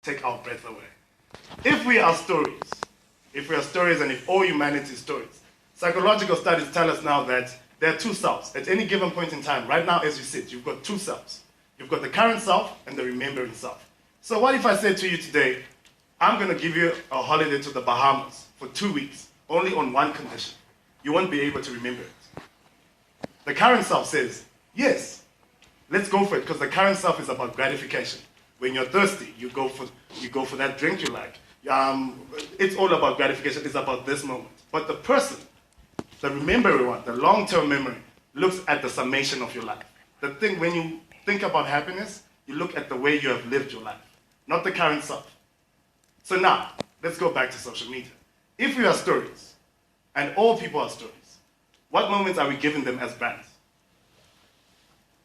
take our breath away. If we are stories and if all humanity is stories, psychological studies tell us now that there are two selves. At any given point in time, right now as you sit, you've got two selves. You've got the current self and the remembering self. So what if I said to you today, I'm going to give you a holiday to the Bahamas for 2 weeks, only on one condition. You won't be able to remember it. The current self says, yes, let's go for it, because the current self is about gratification. When you're thirsty, you go for that drink you like. It's all about gratification. It's about this moment. But the person, the remembering one, the long-term memory, looks at the summation of your life. The thing, when you think about happiness, you look at the way you have lived your life, not the current self. So now, let's go back to social media. If we are stories, and all people are stories, what moments are we giving them as brands?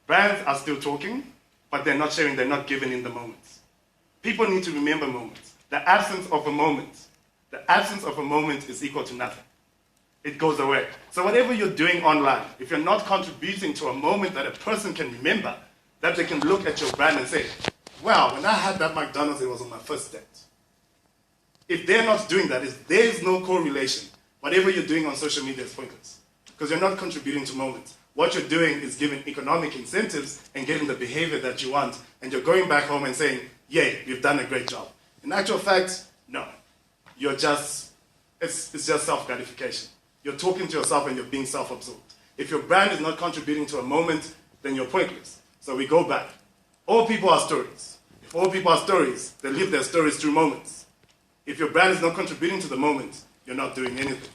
Brands are still talking, but they're not sharing, they're not giving in the moments. People need to remember moments. The absence of a moment is equal to nothing. It goes away. So whatever you're doing online, if you're not contributing to a moment that a person can remember, that they can look at your brand and say, wow, when I had that McDonald's, it was on my first date. If they're not doing that, if there is no correlation, whatever you're doing on social media is pointless. Because you're not contributing to moments. What you're doing is giving economic incentives and getting the behavior that you want, and you're going back home and saying, yay, you've done a great job. In actual fact, no. It's just self-gratification. You're talking to yourself and you're being self-absorbed. If your brand is not contributing to a moment, then you're pointless. So we go back. All people are stories. If all people are stories, they live their stories through moments. If your brand is not contributing to the moment, you're not doing anything.